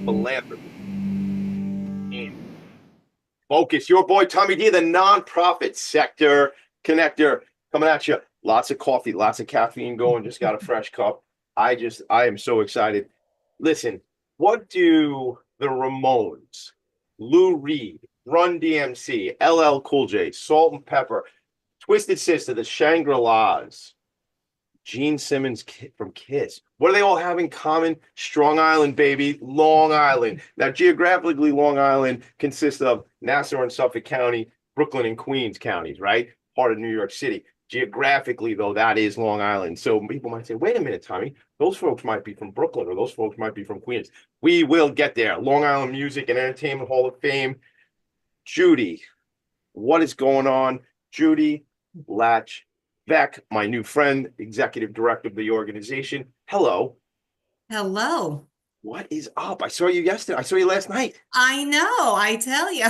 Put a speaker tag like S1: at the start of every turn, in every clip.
S1: Philanthropy. And Focus, your boy Tommy D, the nonprofit sector connector, coming at you. Lots of coffee, lots of caffeine going. Just got a fresh cup. I am so excited. Listen, what do the Ramones, Lou Reed, Run DMC, LL Cool J, Salt and Pepper, Twisted Sister, the Shangri-Las, Gene Simmons from Kiss. What do they all have in common? Strong Island, baby. Long Island. Now, geographically, Long Island consists of Nassau and Suffolk County, Brooklyn and Queens counties, right? Part of New York City. Geographically, though, that is Long Island. So people might say, wait a minute, Tommy, those folks might be from Brooklyn or those folks might be from Queens. We will get there. Long Island Music and Entertainment Hall of Fame. Judi, what is going on? Judi Veeck, my new friend, executive director of the organization. Hello.
S2: Hello.
S1: What is up? I saw you yesterday. I saw you last night.
S2: I know, I tell you.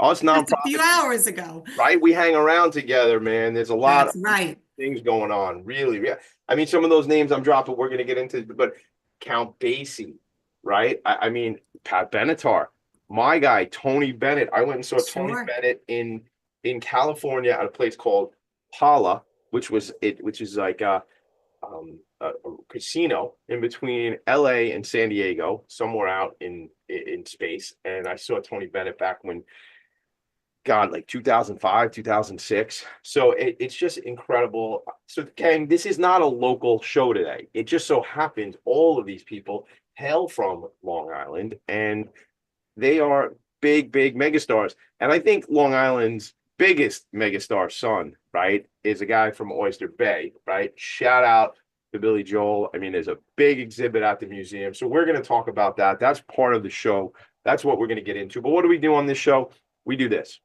S1: Us
S2: Just a few
S1: nonprofit people,
S2: hours ago.
S1: right? We hang around together, man. There's a lot of
S2: That's right.
S1: things going on. Really, yeah. I mean, some of those names I'm dropping, we're going to get into, but Count Basie, right? I mean, Pat Benatar, my guy, Tony Bennett. I went and saw Tony
S2: Sure.
S1: Bennett in California at a place called Pala, which is like a casino in between LA and San Diego, somewhere out in space. And I saw Tony Bennett back when, God, like 2005, 2006. So it's just incredible. So, gang, this is not a local show today. It just so happens all of these people hail from Long Island, and they are big, big megastars. And I think Long Island's biggest megastar son, right, is a guy from Oyster Bay, right? Shout out to Billy Joel. I mean, there's a big exhibit at the museum. So we're going to talk about that. That's part of the show. That's what we're going to get into. But what do we do on this show? We do this.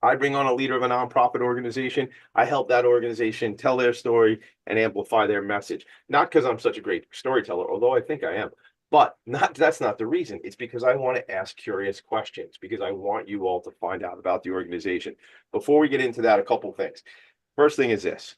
S1: I bring on a leader of a nonprofit organization. I help that organization tell their story and amplify their message. Not because I'm such a great storyteller, although I think I am. But that's not the reason. It's because I want to ask curious questions, because I want you all to find out about the organization. Before we get into that, a couple things. First thing is this.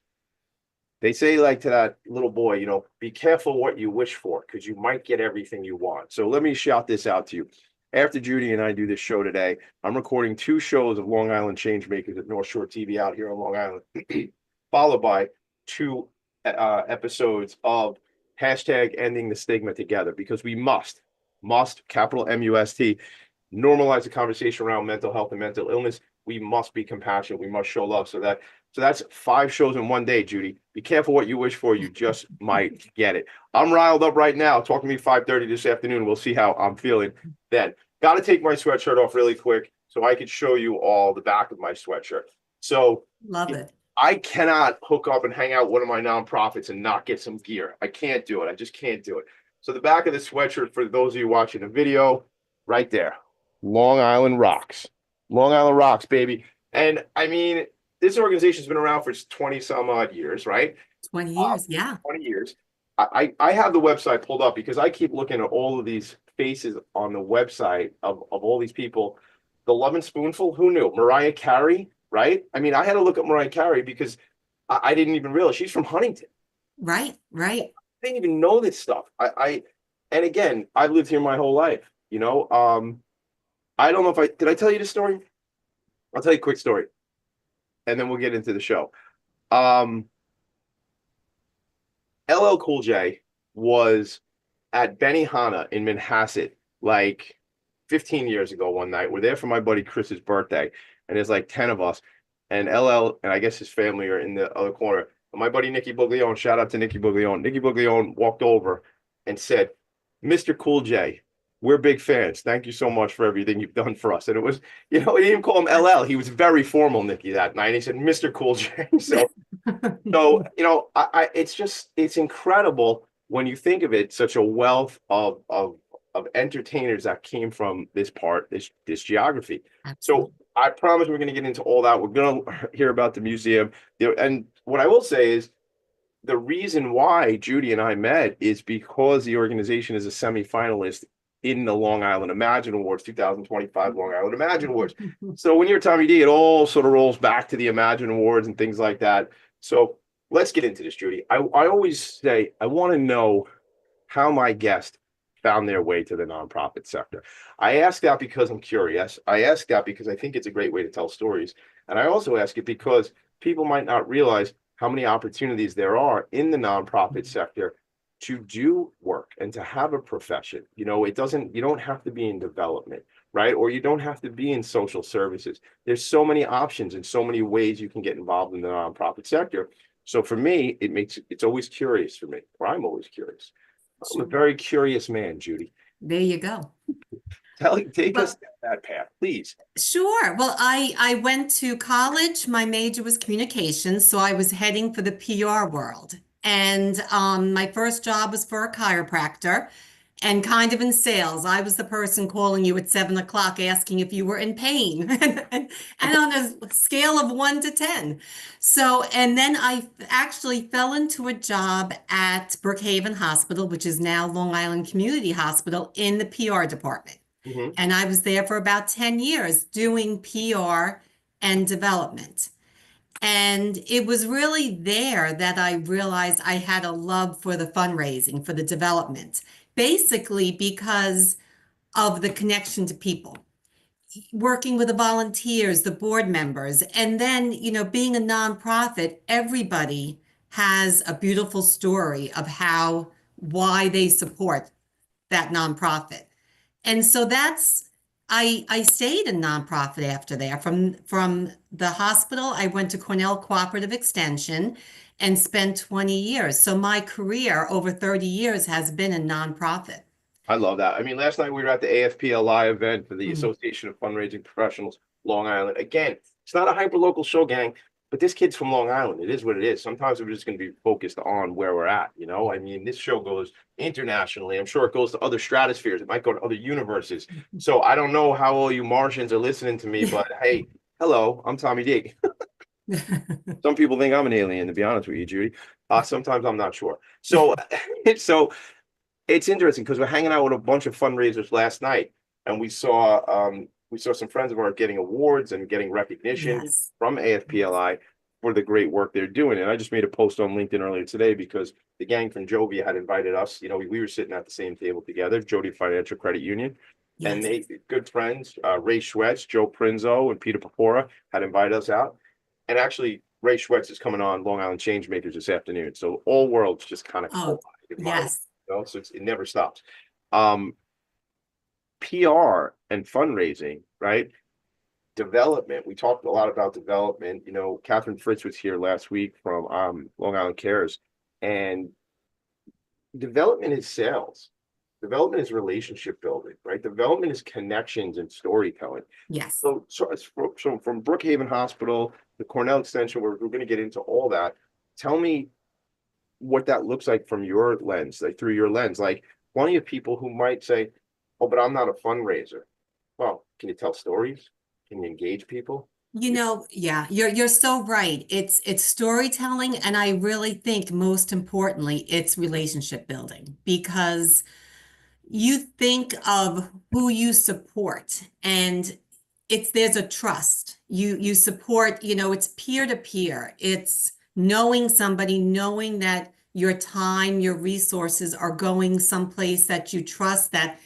S1: They say, like, to that little boy, be careful what you wish for, because you might get everything you want. So let me shout this out to you. After Judi and I do this show today, I'm recording 2 shows of Long Island Changemakers at North Shore TV out here on Long Island, followed by 2 episodes of hashtag ending the stigma together, because we must, capital MUST, normalize the conversation around mental health and mental illness. We must be compassionate. We must show love. So that's 5 shows in one day, Judi. Be careful what you wish for. You just might get it. I'm riled up right now. Talk to me 5:30 this afternoon. We'll see how I'm feeling then. Got to take my sweatshirt off really quick so I could show you all the back of my sweatshirt. So
S2: Love it.
S1: I cannot hook up and hang out one of my nonprofits and not get some gear. I can't do it. I just can't do it. So the back of the sweatshirt, for those of you watching the video, right there, Long Island rocks. Long Island rocks, baby. And I mean, this organization's been around for 20 some odd years, right?
S2: 20 years. Yeah.
S1: 20 years. I have the website pulled up because I keep looking at all of these faces on the website of all these people. The Lovin' Spoonful, who knew? Mariah Carey, right? I mean, I had to look up Mariah Carey because I didn't even realize she's from Huntington.
S2: Right. Right.
S1: I didn't even know this stuff. And again, I've lived here my whole life, I don't know if did I tell you the story? I'll tell you a quick story and then we'll get into the show. LL Cool J was at Benihana in Manhasset like 15 years ago one night. We're there for my buddy Chris's birthday, and there's like 10 of us. And LL and I guess his family are in the other corner. And my buddy Nicky Buglione, shout out to Nicky Buglione. Nicky Buglione walked over and said, Mr. Cool J, we're big fans. Thank you so much for everything you've done for us. And it was, he didn't even call him LL. He was very formal, Nicky, that night. He said, Mr. Cool J. So, it's incredible when you think of it, such a wealth of entertainers that came from this geography. So
S2: Absolutely.
S1: I promise we're going to get into all that. We're going to hear about the museum. And what I will say is the reason why Judi and I met is because the organization is a semifinalist in the Long Island Imagine Awards, 2025 Long Island Imagine Awards. So when you're Tommy D, it all sort of rolls back to the Imagine Awards and things like that. So let's get into this, Judi. I always say I want to know how my guest found their way to the nonprofit sector. I ask that because I'm curious. I ask that because I think it's a great way to tell stories. And I also ask it because people might not realize how many opportunities there are in the nonprofit sector to do work and to have a profession. You know, you don't have to be in development, right? Or you don't have to be in social services. There's so many options and so many ways you can get involved in the nonprofit sector. So for me, it's always curious for me, or I'm always curious. I'm a
S2: Sure.
S1: very curious man, Judi.
S2: There you go.
S1: Take us
S2: Well,
S1: down that path, please.
S2: sure. Well, I went to college. My major was communications, so I was heading for the PR world. And my first job was for a chiropractor and kind of in sales. I was the person calling you at 7 o'clock asking if you were in pain and on a scale of 1 to 10. So, and then I actually fell into a job at Brookhaven Hospital, which is now Long Island Community Hospital, in the PR department.
S1: Hmm.
S2: And I was there for about 10 years doing PR and development. And it was really there that I realized I had a love for the fundraising, for the development, basically because of the connection to people, working with the volunteers, the board members, and then, being a nonprofit, everybody has a beautiful story of why they support that nonprofit. And so I stayed in nonprofit after that. From the hospital, I went to Cornell Cooperative Extension and spent 20 years. So my career over 30 years has been in nonprofit.
S1: I love that. I mean, last night we were at the AFPLI event for the
S2: Mhm.
S1: Association of Fundraising Professionals, Long Island. Again, it's not a hyper local show, gang, but this kid's from Long Island. It is what it is. Sometimes we're just going to be focused on where we're at. You know, I mean, this show goes internationally. I'm sure it goes to other stratospheres. It might go to other universes. So I don't know how all you Martians are listening to me, but hey, hello, I'm Tommy D. Some people think I'm an alien, to be honest with you, Judy. Sometimes I'm not sure. So, so it's interesting because we're hanging out with a bunch of fundraisers last night, and we saw some friends of ours getting awards and getting recognition
S2: Yes.
S1: from AFPLI for the great work they're doing. And I just made a post on LinkedIn earlier today because the gang from Jovia had invited us. You know, we were sitting at the same table together, Jody Financial Credit Union, and
S2: Yes.
S1: they good friends, Ray Schwetz, Joe Prinzo, and Peter Pecora had invited us out. And actually, Ray Schwetz is coming on Long Island Changemakers this afternoon. So all worlds just kind of
S2: Oh,
S1: collide in my,
S2: yes.
S1: so it never stops. Um, PR and fundraising, right? Development. We talked a lot about development. You know, Catherine Fritz was here last week from Long Island Cares, and development is sales. Development is relationship building, right? Development is connections and storytelling.
S2: Yes.
S1: So from Brookhaven Hospital, the Cornell Extension, we're going to get into all that. Tell me what that looks like from your lens, like through your lens. Like plenty of people who might say, "Oh, but I'm not a fundraiser." Well, can you tell stories? Can you engage people?
S2: Yeah, you're so right. It's storytelling, and I really think most importantly, it's relationship building because you think of who you support and there's a trust. You support, it's peer to peer. It's knowing somebody, knowing that your time, your resources are going someplace that you trust, that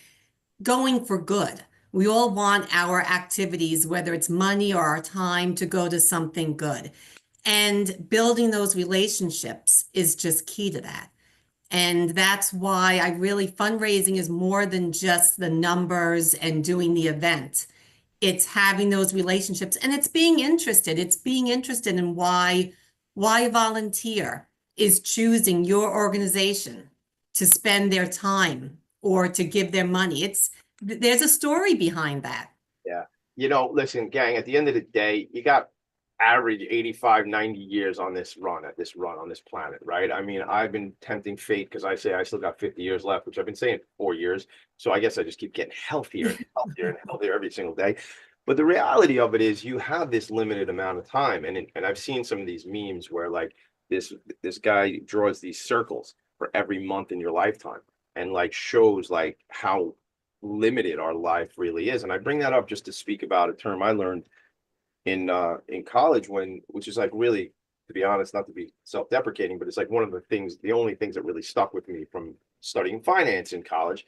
S2: going for good. We all want our activities, whether it's money or our time, to go to something good. And building those relationships is just key to that. And that's why fundraising is more than just the numbers and doing the event. It's having those relationships and it's being interested. It's being interested in why a volunteer is choosing your organization to spend their time or to give their money. There's a story behind that.
S1: Yeah. You know, listen, gang, at the end of the day, you got average 85, 90 years on on this planet, right? I mean, I've been tempting fate because I say I still got 50 years left, which I've been saying for 4 years. So I guess I just keep getting healthier and healthier and healthier every single day. But the reality of it is you have this limited amount of time. And I've seen some of these memes where like this this guy draws these circles for every month in your lifetime and like shows like how limited our life really is. And I bring that up just to speak about a term I learned in college which is like really, to be honest, not to be self-deprecating, but it's like one of the only things that really stuck with me from studying finance in college.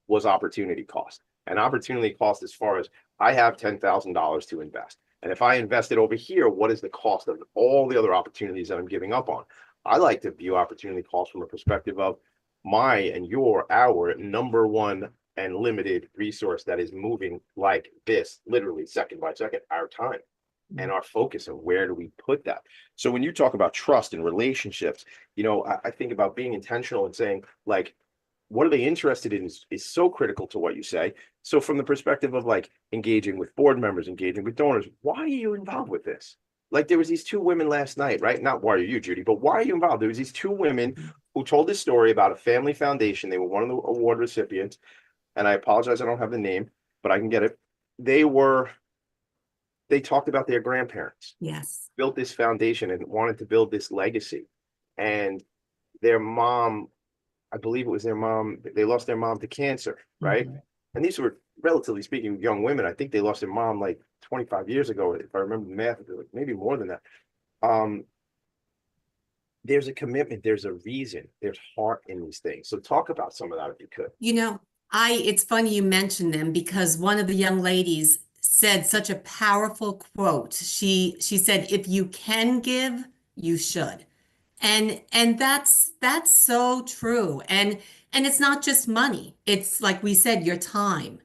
S1: was opportunity cost. And opportunity cost as far as I have $10,000 to invest. And if I invest it over here, what is the cost of all the other opportunities that I'm giving up on? I like to view opportunity cost from a perspective of my and our number one and limited resource that is moving like this, literally second by second, our time and our focus, and where do we put that? So when you talk about trust and relationships, I think about being intentional and saying, like, what are they interested in is so critical to what you say. So from the perspective of like engaging with board members, engaging with donors, why are you involved with this? Like there was these two women last night, right? Not why are you, Judi, but why are you involved? There was these two women who told this story about a family foundation. They were one of the award recipients, and I apologize, I don't have the name, but I can get it. They talked about their grandparents,
S2: Yes.
S1: built this foundation and wanted to build this legacy. And their mom, I believe it was their mom, they lost their mom to cancer, right?
S2: Mm-hmm.
S1: And these were, relatively speaking, young women. I think they lost their mom like 25 years ago, if I remember the math, maybe more than that. There's a commitment, there's a reason, there's heart in these things. So talk about some of that if you could.
S2: It's funny you mentioned them because one of the young ladies said such a powerful quote. She said, if you can give, you should. And that's so true. And it's not just money. It's like we said, your time,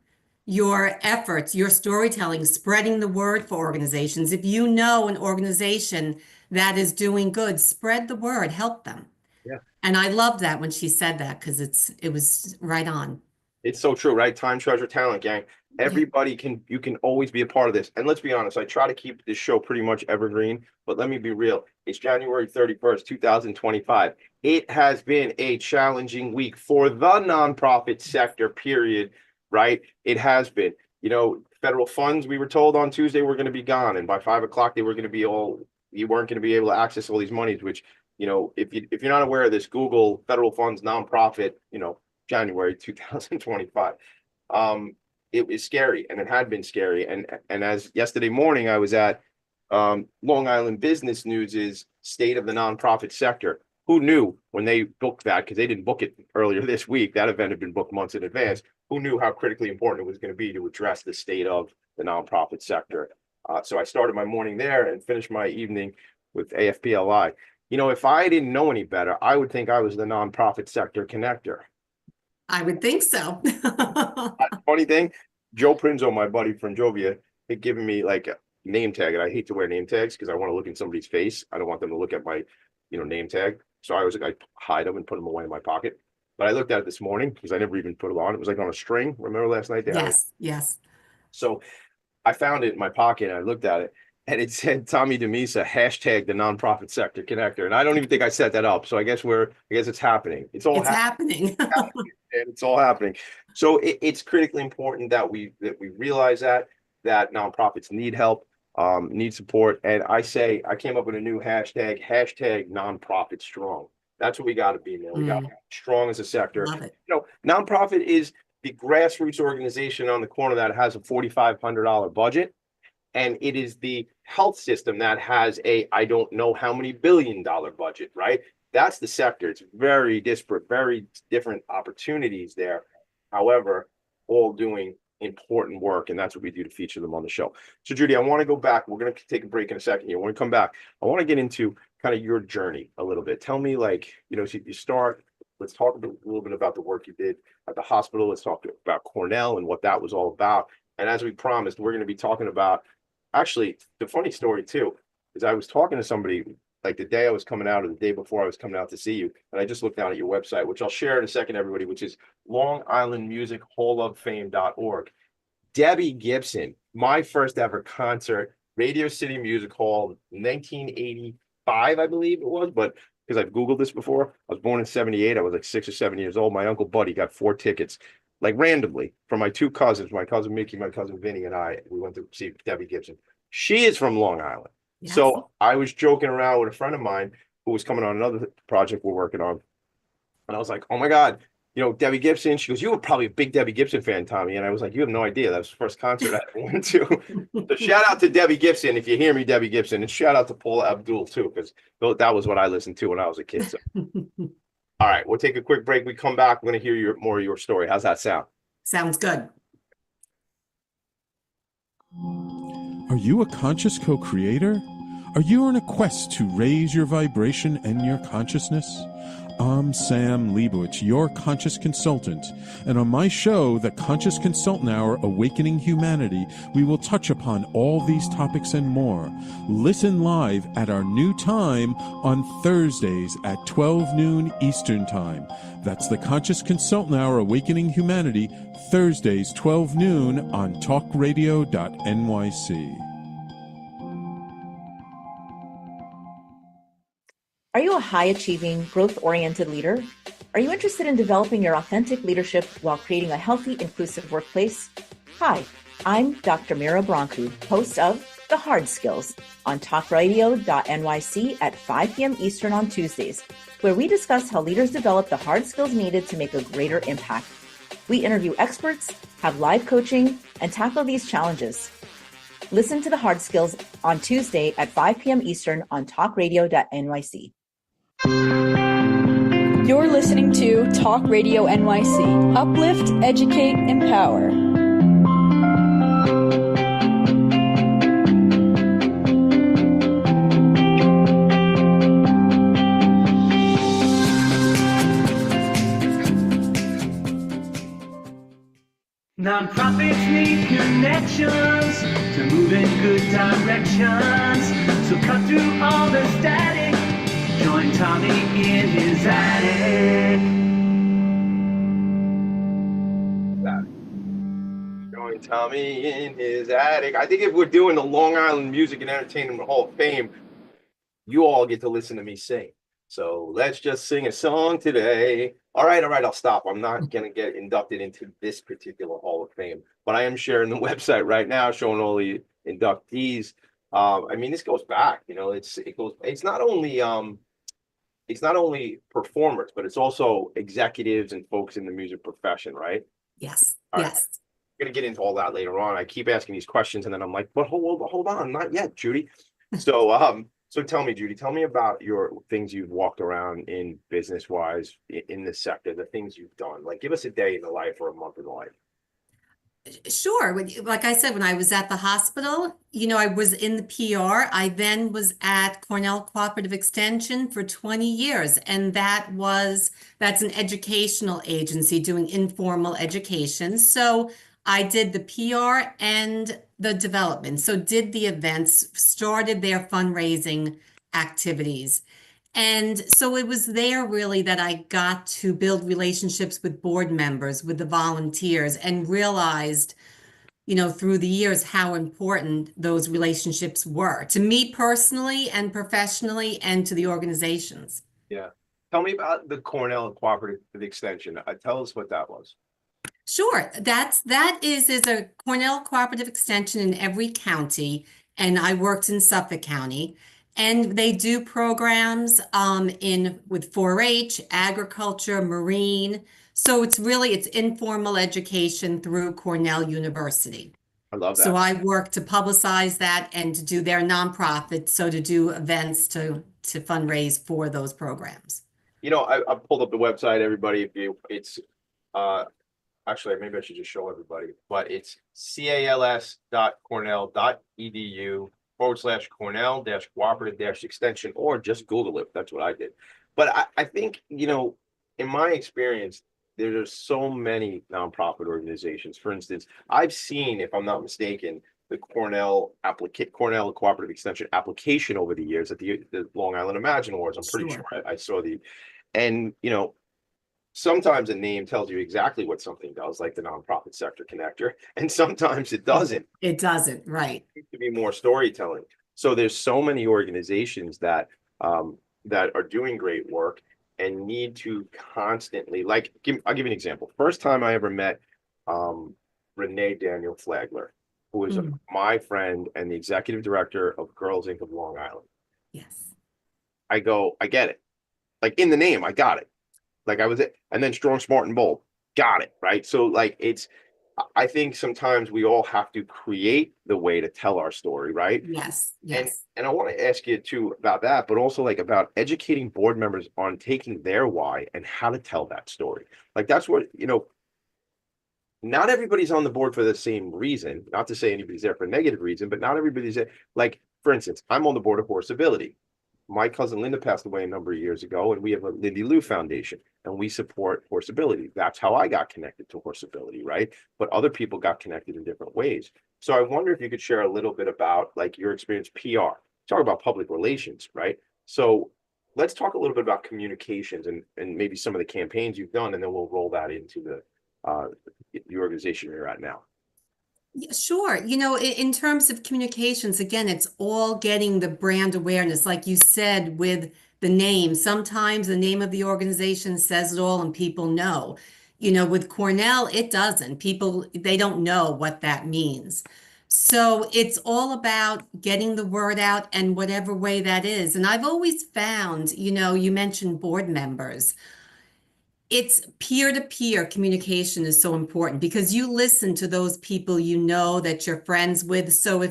S2: your efforts, your storytelling, spreading the word for organizations. If you know an organization that is doing good, spread the word, help them.
S1: Yeah.
S2: And I love that when she said that because it was right on.
S1: It's so true, right? Time, treasure, talent, gang.
S2: Yeah.
S1: You can always be a part of this. And let's be honest, I try to keep this show pretty much evergreen, but let me be real. It's January 31st, 2025. It has been a challenging week for the nonprofit sector, period, right? It has been. Federal funds, we were told on Tuesday were going to be gone. And by 5 o'clock, you weren't going to be able to access all these monies, which, if you're not aware of this, Google federal funds, nonprofit, January 2025. It was scary, and it had been scary. And as yesterday morning, I was at Long Island Business News's State of the Nonprofit Sector. Who knew when they booked that, because they didn't book it earlier this week, that event had been booked months in advance. Who knew how critically important it was going to be to address the state of the nonprofit sector? So I started my morning there and finished my evening with AFPLI. If I didn't know any better, I would think I was the nonprofit sector connector.
S2: I would think so.
S1: Funny thing, Joe Prinzo, my buddy from Jovia, had given me like a name tag, and I hate to wear name tags because I want to look in somebody's face. I don't want them to look at my, name tag. So I hide them and put them away in my pocket. But I looked at it this morning because I never even put it on. It was like on a string. Remember last night?
S2: Yes.
S1: So I found it in my pocket and I looked at it, and it said Tommy DiMisa, hashtag the nonprofit sector connector. And I don't even think I set that up. So I guess it's happening. It's all
S2: happening.
S1: And it's all happening. So it's critically important that we realize that nonprofits need help, need support. And I came up with a new hashtag nonprofit strong. That's what we got to be, man. We got to be strong as a sector.
S2: Love it.
S1: Nonprofit is the grassroots organization on the corner that has a $4,500 budget. And it is the health system that has I don't know how many $billion budget, right? That's the sector. It's very disparate, very different opportunities there. However, all doing important work, and that's what we do to feature them on the show. So, Judi, I want to go back. We're going to take a break in a second here. When we come back, I want to get into kind of your journey a little bit. Tell me, so you start. Let's talk a little bit about the work you did at the hospital. Let's talk about Cornell and what that was all about. And as we promised, we're going to be talking about, actually, the funny story too, is I was talking to somebody like the day I was coming out or the day before I was coming out to see you. And I just looked down at your website, which I'll share in a second, everybody, which is Long Island Music Hall of Fame.org. Debbie Gibson, my first ever concert, Radio City Music Hall, 1985, I believe it was, but because I've Googled this before, I was born in 78. I was like 6 or 7 years old. My uncle Buddy got 4 tickets, like randomly, from my 2 cousins, my cousin Mickey, my cousin Vinny, and I. We went to see Debbie Gibson. She is from Long Island. Yes. So I was joking around with a friend of mine who was coming on another project we're working on. And I was like, oh my God, Debbie Gibson. She goes, you were probably a big Debbie Gibson fan, Tommy. And I was like, you have no idea. That was the first concert I ever went to. So shout out to Debbie Gibson. If you hear me, Debbie Gibson. And shout out to Paula Abdul too, because that was what I listened to when I was a kid. So. All right, we'll take a quick break. We come back. We're going to hear more of your story. How's that sound?
S2: Sounds good.
S3: Are you a conscious co-creator? Are you on a quest to raise your vibration and your consciousness? I'm Sam Leibowitz, your conscious consultant, and on my show, The Conscious Consultant Hour, Awakening Humanity, we will touch upon all these topics and more. Listen live at our new time on Thursdays at 12 noon Eastern Time. That's The Conscious Consultant Hour, Awakening Humanity, Thursdays 12 noon on talkradio.nyc.
S4: Are you a high-achieving, growth-oriented leader? Are you interested in developing your authentic leadership while creating a healthy, inclusive workplace? Hi, I'm Dr. Mira Brancu, host of The Hard Skills on talkradio.nyc at 5 p.m. Eastern on Tuesdays, where we discuss how leaders develop the hard skills needed to make a greater impact. We interview experts, have live coaching, and tackle these challenges. Listen to The Hard Skills on Tuesday at 5 p.m. Eastern on talkradio.nyc.
S5: You're listening to Talk Radio NYC. Uplift, educate, empower.
S6: Nonprofits need connections to move in good directions. So cut through all the static. Join Tommy in his attic.
S1: Join Tommy in his attic. I think if we're doing the Long Island Music and Entertainment Hall of Fame, you all get to listen to me sing. So let's just sing a song today. All right, I'll stop. I'm not going to get inducted into this particular Hall of Fame, but I am sharing the website right now showing all the inductees. I mean, this goes back, it's not only performers, but it's also executives and folks in the music profession, right?
S2: Yes.
S1: All right.
S2: Yes.
S1: I'm going to get into all that later on. I keep asking these questions and then I'm like, but hold on, not yet, Judi. So tell me, Judi, tell me about your things you've walked around in business-wise in this sector, the things you've done. Like, give us a day in the life or a month in the life.
S2: Sure. Like I said, when I was at the hospital, I was in the PR. I then was at Cornell Cooperative Extension for 20 years. And that's an educational agency doing informal education. So I did the PR and the development. So did the events, started their fundraising activities. And so it was there really that I got to build relationships with board members, with the volunteers, and realized, through the years how important those relationships were to me personally and professionally and to the organizations.
S1: Yeah. Tell me about the Cornell Cooperative Extension. Tell us what that was.
S2: Sure. That is a Cornell Cooperative Extension in every county, and I worked in Suffolk County. And they do programs with 4-H, agriculture, marine. So it's informal education through Cornell University.
S1: I love that.
S2: So I work to publicize that and to do their nonprofit, so to do events to fundraise for those programs.
S1: I pulled up the website, everybody. It's actually, maybe I should just show everybody, but it's cals.cornell.edu/Cornell-cooperative-extension, or just Google it. That's what I did. But I think, in my experience, there's so many nonprofit organizations. For instance, I've seen, if I'm not mistaken, the Cornell Cooperative Extension application over the years at the Long Island Imagine Awards. I'm pretty sure I saw and sometimes a name tells you exactly what something does, like the nonprofit sector connector, and sometimes it doesn't.
S2: It doesn't, right? It
S1: needs to be more storytelling. So there's so many organizations that are doing great work and need to constantly, I'll give you an example. First time I ever met Renee Daniel Flagler, who is my friend and the executive director of Girls Inc. of Long Island.
S2: Yes.
S1: I go, I get it. Like, in the name, I got it. Like, I was it. And then Strong, Smart, and Bold. Got it. Right. So I think sometimes we all have to create the way to tell our story. Right.
S2: Yes.
S1: And I want to ask you too about that, but also about educating board members on taking their why and how to tell that story. Like, that's what, not everybody's on the board for the same reason. Not to say anybody's there for a negative reason, but not everybody's there. Like, for instance, I'm on the board of Horseability. My cousin Linda passed away a number of years ago, and we have a Lindy Lou Foundation, and we support Horseability. That's how I got connected to Horseability, right? But other people got connected in different ways. So I wonder if you could share a little bit about like your experience PR. Talk about public relations, right? So let's talk a little bit about communications and maybe some of the campaigns you've done, and then we'll roll that into the organization you're at now.
S2: Yeah, sure. In terms of communications, again, it's all getting the brand awareness. Like you said, with the name, sometimes the name of the organization says it all and people know. With Cornell, it doesn't. People, they don't know what that means. So it's all about getting the word out and whatever way that is. And I've always found, you mentioned board members. It's peer-to-peer communication is so important because you listen to those people that you're friends with. So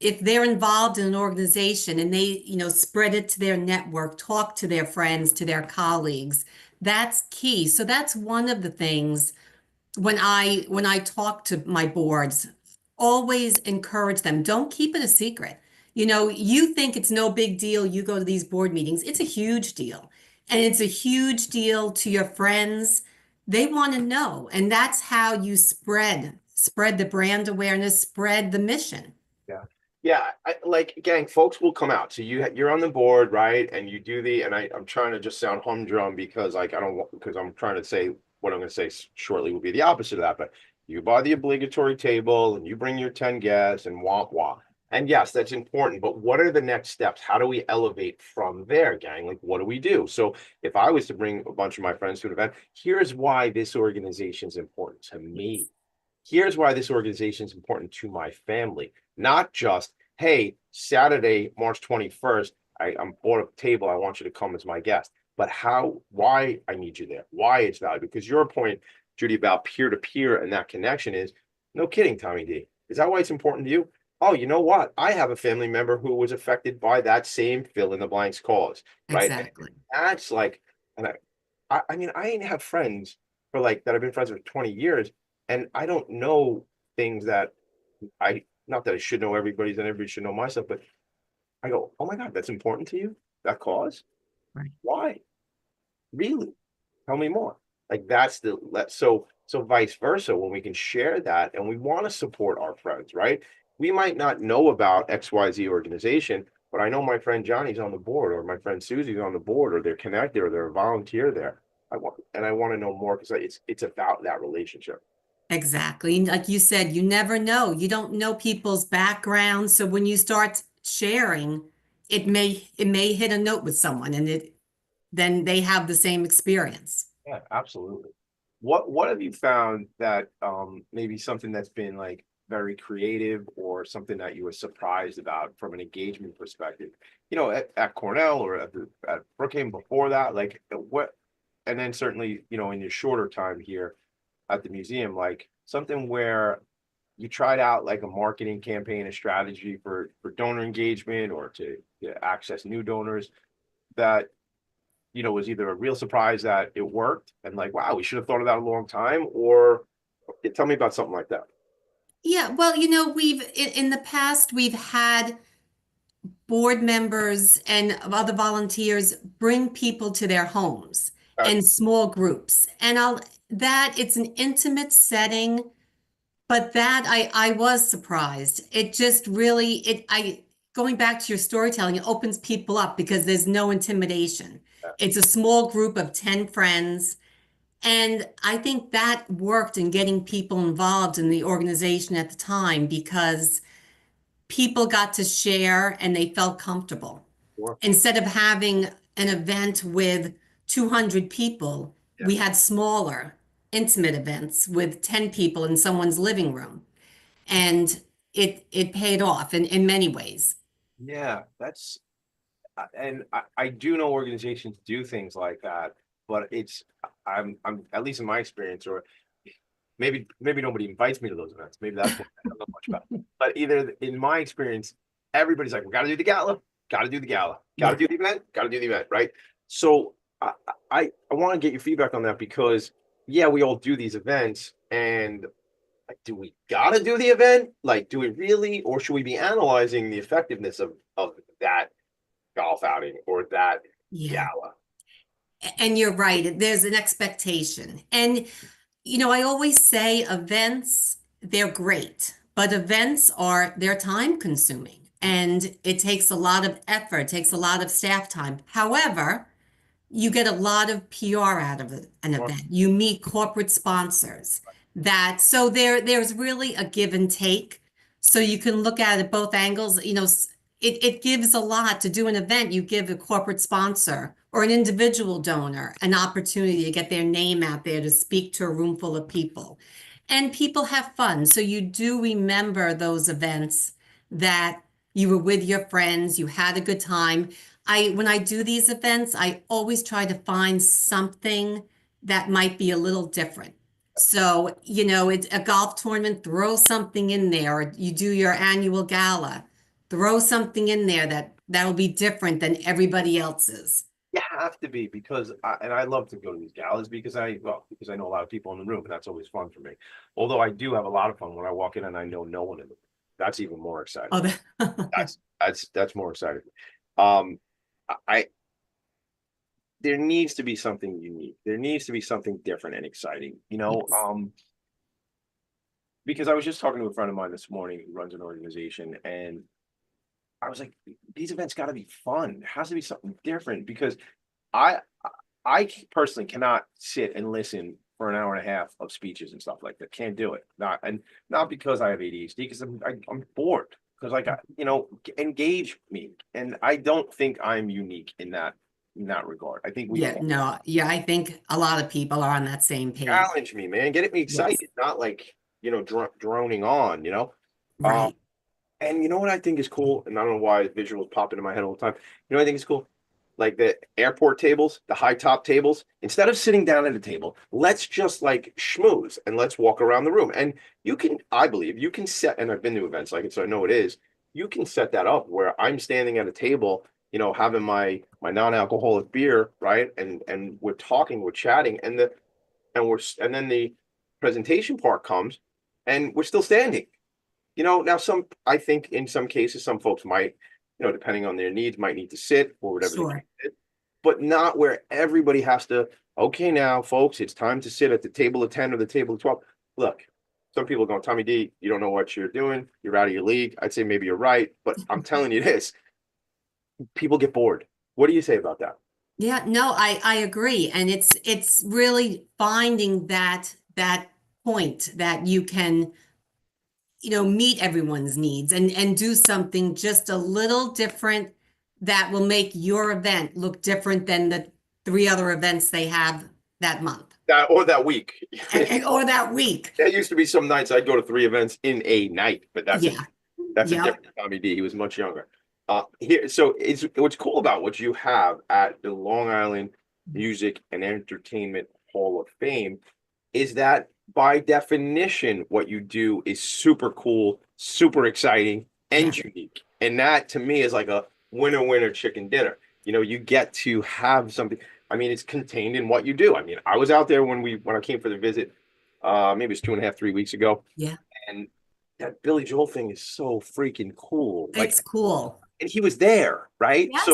S2: if they're involved in an organization and they, spread it to their network, talk to their friends, to their colleagues, that's key. So that's one of the things when I talk to my boards, always encourage them, don't keep it a secret. You think it's no big deal, you go to these board meetings, it's a huge deal. And it's a huge deal to your friends. They want to know. And that's how you spread the brand awareness, spread the mission.
S1: Yeah. Yeah. Like, gang, folks will come out. So you're on the board, right? And you do I'm trying to just sound humdrum because because I'm trying to say what I'm going to say shortly will be the opposite of that. But you buy the obligatory table and you bring your 10 guests and womp womp. And yes, that's important, but what are the next steps? How do we elevate from there, gang? Like, what do we do? So if I was to bring a bunch of my friends to an event, here's why this organization is important to me. Here's why this organization is important to my family. Not just, hey, Saturday, March 21st, I'm bought a table. I want you to come as my guest. But why I need you there, why it's valuable. Because your point, Judi, about peer-to-peer and that connection is, no kidding, Tommy D. Is that why it's important to you? Oh, you know what? I have a family member who was affected by that same fill in the blanks cause, right?
S2: Exactly.
S1: And that's like, and I mean, I ain't have friends for like that I've been friends with 20 years, and I don't know things that not that I should know everybody's and everybody should know myself, but I go, oh my God, that's important to you? That cause?
S2: Right.
S1: Why? Really? Tell me more. Like so vice versa, when we can share that and we want to support our friends, right? We might not know about XYZ organization, but I know my friend Johnny's on the board, or my friend Susie's on the board, or they're connected, or they're a volunteer there. I want to know more because it's about that relationship.
S2: Exactly. And like you said, you never know. You don't know people's backgrounds. So when you start sharing, it may hit a note with someone and then they have the same experience.
S1: Yeah, absolutely. What have you found that maybe something that's been like very creative or something that you were surprised about from an engagement perspective, at Cornell or at Brookhaven before that, like what, and then certainly, in your shorter time here at the museum, like something where you tried out like a marketing campaign, a strategy for donor engagement or to access new donors that, was either a real surprise that it worked and like, wow, we should have thought of that a long time, or tell me about something like that.
S2: Yeah, well, we've in the past we've had board members and other volunteers bring people to their homes in small groups. And it's an intimate setting, but that I was surprised. It just really going back to your storytelling, it opens people up because there's no intimidation. It's a small group of 10 friends. And I think that worked in getting people involved in the organization at the time because people got to share and they felt comfortable.
S1: Sure.
S2: Instead of having an event with 200 people, we had smaller, intimate events with 10 people in someone's living room. And it paid off in many ways.
S1: Yeah, and I do know organizations do things like that, but I'm at least in my experience, or maybe nobody invites me to those events. Maybe that's what I don't know much about. But either in my experience, everybody's like, we got to do the gala, got to do the gala, got to do the event, got to do the event, right? So I want to get your feedback on that because yeah, we all do these events, and like, do we gotta do the event? Like, do we really, or should we be analyzing the effectiveness of that golf outing or that
S2: Yeah.
S1: gala?
S2: And you're right. There's an expectation. And, I always say events, they're great, but events they're time consuming and it takes a lot of effort, takes a lot of staff time. However, you get a lot of PR out of an
S1: Or-
S2: event. You meet corporate sponsors so there's really a give and take. So you can look at it both angles. It gives a lot to do an event. You give a corporate sponsor or an individual donor an opportunity to get their name out there to speak to a room full of people. And people have fun. So you do remember those events that you were with your friends, you had a good time. When I do these events, I always try to find something that might be a little different. So, it's a golf tournament, throw something in there, or you do your annual gala, throw something in there that'll be different than everybody else's.
S1: You have to be, because and I love to go to these galas because because I know a lot of people in the room, and that's always fun for me. Although I do have a lot of fun when I walk in and I know no one in the room. That's even more exciting.
S2: Oh,
S1: That's more exciting. Um, I there needs to be something unique. There needs to be something different and exciting.
S2: Yes.
S1: Because I was just talking to a friend of mine this morning who runs an organization, and I was like, these events got to be fun. There has to be something different, because I I personally cannot sit and listen for an hour and a half of speeches and stuff like that. Can't do it. Not because I have ADHD, because I'm bored. Because engage me, and I don't think I'm unique in that regard. I think we
S2: Yeah, no, yeah, I think a lot of people are on that same page.
S1: challenge me, man. Get me
S2: Yes,
S1: excited, not like droning on. Um,
S2: right.
S1: and you know what I think is cool, and I don't know why visuals pop into my head all the time. I think it's cool, like the airport tables, the high top tables. Instead of sitting down at a table, let's just like schmooze and let's walk around the room. And I believe you can set, and I've been to events like it, so I know it is. You can set that up where I'm standing at a table, having my non-alcoholic beer, right? And we're talking, we're chatting, and then the presentation part comes, and we're still standing. Now I think in some cases, some folks might, depending on their needs, might need to sit or whatever the
S2: Sure.
S1: case is, but not where everybody has to, okay, now folks, it's time to sit at the table of 10 or the table of 12. Look, some people are going, Tommy D, you don't know what you're doing. You're out of your league. I'd say maybe you're right, but I'm telling you this, people get bored. What do you say about that?
S2: Yeah, no, I agree. And it's really finding that point that you can, meet everyone's needs and do something just a little different that will make your event look different than the three other events they have that month
S1: That week.
S2: or that week.
S1: There used to be some nights I'd go to 3 events in a night, but that's a
S2: Yeah. Yep.
S1: different Tommy D. He was much younger. So it's what's cool about what you have at the Long Island Music and Entertainment Hall of Fame is that by definition, what you do is super cool, super exciting, and
S2: Yeah.
S1: unique. And that to me is like a winner chicken dinner. You get to have something. I mean, it's contained in what you do. I mean, I was out there when I came for the visit, maybe it's 2.5, 3 weeks ago.
S2: Yeah.
S1: And that Billy Joel thing is so freaking cool. Like,
S2: It's cool.
S1: and he was there, right?
S2: Yes.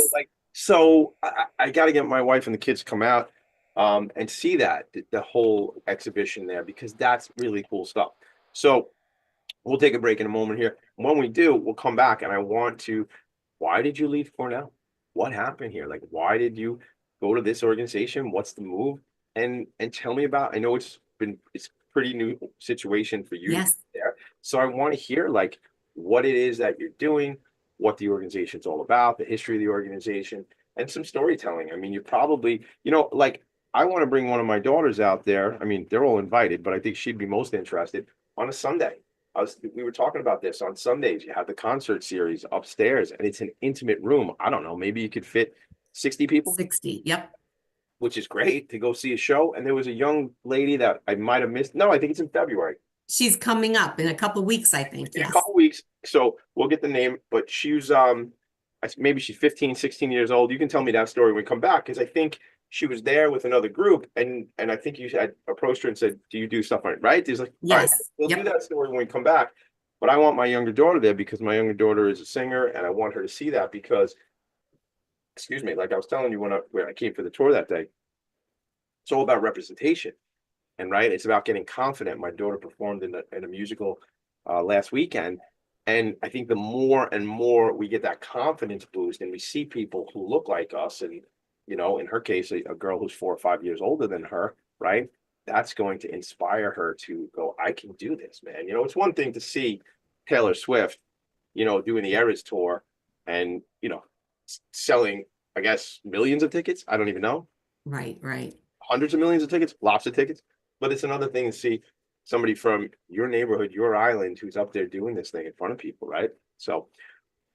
S1: So I got to get my wife and the kids to come out, and see the whole exhibition there, because that's really cool stuff. So we'll take a break in a moment here. When we do, we'll come back, and why did you leave Cornell? What happened here? Like, why did you go to this organization? What's the move? And tell me about, I know it's pretty new situation for you to
S2: Yes.
S1: be there. So I want to hear like what it is that you're doing, what the organization's all about, the history of the organization, and some storytelling. I mean, you probably, like I want to bring one of my daughters out there. I mean, they're all invited, but I think she'd be most interested on a Sunday. We were talking about this on Sundays. You have the concert series upstairs, and it's an intimate room. I don't know, maybe you could fit 60 people,
S2: 60. Yep.
S1: which is great to go see a show. And there was a young lady that I might have missed. No, I think it's in February.
S2: She's coming up in a couple weeks, I think.
S1: In a
S2: Yes.
S1: couple weeks. So we'll get the name, but maybe she's 15, 16 years old. You can tell me that story when we come back, because I think she was there with another group, and I think you had approached her and said, "Do you do stuff on it?" Right? He's like, "All right,
S2: Yes.
S1: we'll do
S2: Yep.
S1: that story when we come back." But I want my younger daughter there because my younger daughter is a singer, and I want her to see that because, excuse me, like I was telling you when I came for the tour that day, it's all about representation, and right, it's about getting confident. My daughter performed in a musical last weekend, and I think the more and more we get that confidence boost, and we see people who look like us, and in her case, a girl who's 4 or 5 years older than her, right? That's going to inspire her to go, I can do this, man. It's one thing to see Taylor Swift, doing the Eras tour and, selling, I guess, millions of tickets. I don't even know.
S2: Right, right.
S1: Hundreds of millions of tickets, lots of tickets. But it's another thing to see somebody from your neighborhood, your island, who's up there doing this thing in front of people, right? So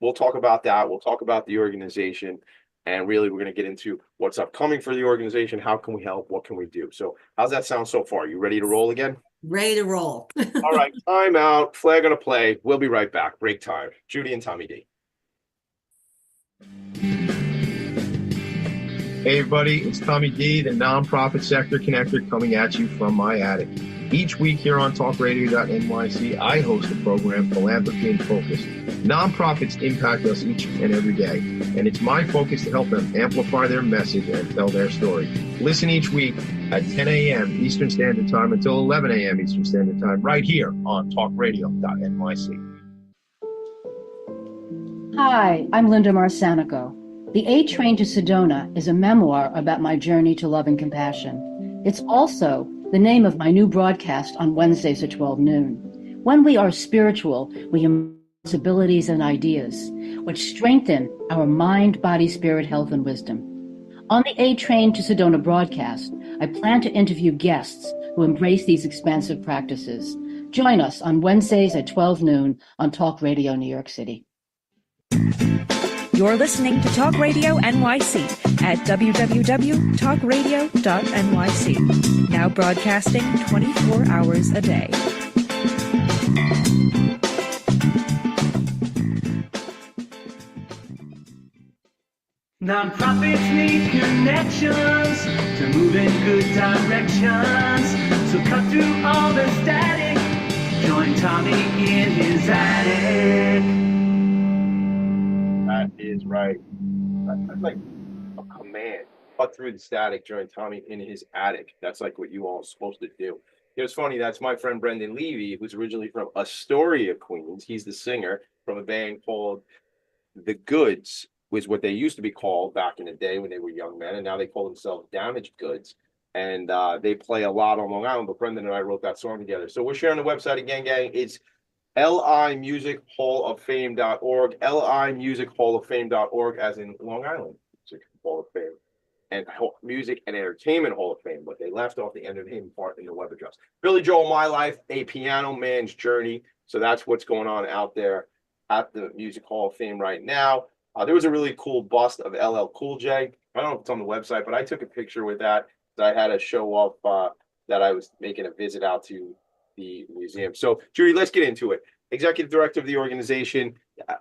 S1: we'll talk about that. We'll talk about the organization. And really, we're going to get into what's upcoming for the organization. How can we help? What can we do? So how's that sound so far? You ready to roll again?
S2: Ready to roll.
S1: All right, time out. Flag on a play. We'll be right back. Break time. Judi and Tommy D.
S7: Hey everybody, it's Tommy D, the nonprofit sector connector, coming at you from my attic. Each week here on talkradio.nyc, I host a program, Philanthropy and Focus. Nonprofits impact us each and every day, and it's my focus to help them amplify their message and tell their story. Listen each week at 10 a.m. Eastern Standard Time until 11 a.m. Eastern Standard Time, right here on talkradio.nyc.
S8: Hi, I'm Linda Marsanico. The A Train to Sedona is a memoir about my journey to love and compassion. It's also the name of my new broadcast on Wednesdays at 12 noon. When we are spiritual, we have abilities and ideas, which strengthen our mind, body, spirit, health, and wisdom. On the A Train to Sedona broadcast, I plan to interview guests who embrace these expansive practices. Join us on Wednesdays at 12 noon on Talk Radio New York City.
S9: You're listening to Talk Radio NYC at www.talkradio.nyc. Now broadcasting 24 hours a day.
S6: Nonprofits need connections to move in good directions. So cut through all the static. Join Tommy in his attic.
S1: That is right. That's like a command. Cut through the static, join Tommy in his attic. That's like what you all are supposed to do. It's funny, that's my friend Brendan Levy, who's originally from Astoria, Queens. He's the singer from a band called The Goods, was what they used to be called back in the day when they were young men, and now they call themselves Damaged Goods. And they play a lot on Long Island, but Brendan and I wrote that song together. So we're sharing the website again, gang. It's limusichollofFame.org, limusichollofFame.org, as in Long Island Music Hall of Fame, and Music and Entertainment Hall of Fame, but they left off the entertainment part in the web address. Billy Joel, My Life, A Piano Man's Journey. So that's what's going on out there at the Music Hall of Fame right now. There was a really cool bust of LL Cool J. I don't know if it's on the website, but I took a picture with that. I had a show up that I was making a visit out to the museum. So, Judi, let's get into it. Executive Director of the organization.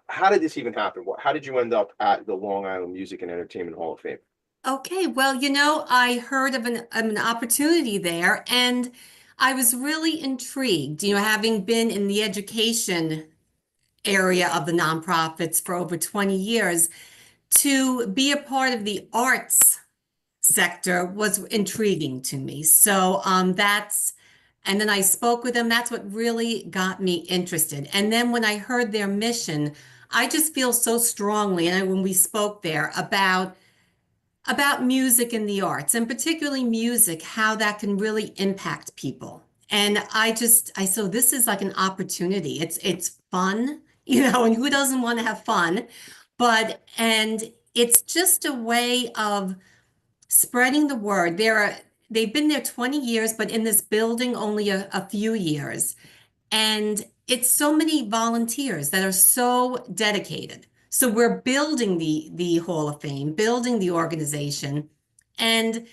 S1: How did this even happen? How did you end up at the Long Island Music and Entertainment Hall of Fame?
S2: Okay, well, I heard of an opportunity there, and I was really intrigued, having been in the education area of the nonprofits for over 20 years, to be a part of the arts sector was intriguing to me. So and then I spoke with them. That's what really got me interested. And then when I heard their mission, I just feel so strongly, and when we spoke there about music and the arts, and particularly music, how that can really impact people. And so this is like an opportunity. It's fun, and who doesn't want to have fun? And it's just a way of spreading the word. They've been there 20 years, but in this building only a few years. And it's so many volunteers that are so dedicated. So we're building the Hall of Fame, building the organization, and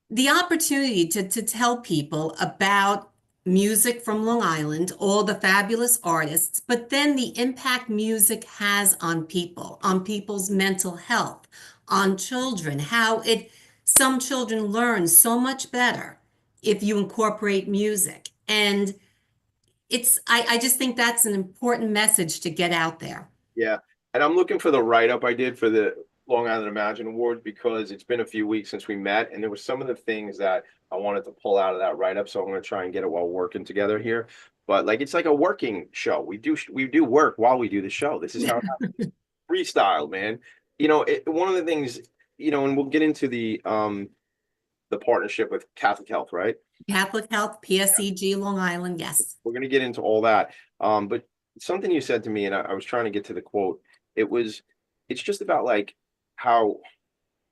S2: the opportunity to tell people about music from Long Island, all the fabulous artists, but then the impact music has on people, on people's mental health, on children, how it some children learn so much better if you incorporate music. And I just think that's an important message to get out there.
S1: Yeah. And I'm looking for the write-up I did for the Long Island Imagine Award because it's been a few weeks since we met, and there were some of the things that I wanted to pull out of that write-up. So I'm going to try and get it while working together here. But like it's like a working show. We do work while we do the show. This is how it happens. Freestyle, man. One of the things, and we'll get into the partnership with Catholic Health, right?
S2: Catholic Health, PSEG, Long Island, yes.
S1: We're going to get into all that. But something you said to me, and I was trying to get to the quote, it's just about like how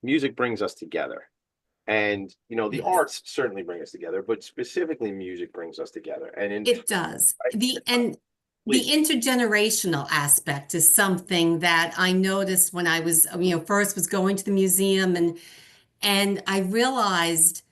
S1: music brings us together. And, the
S2: Yes.
S1: arts certainly bring us together, but specifically music brings us together. And
S2: It does. The
S1: Please.
S2: intergenerational aspect is something that I noticed when I was, first was going to the museum and I realized,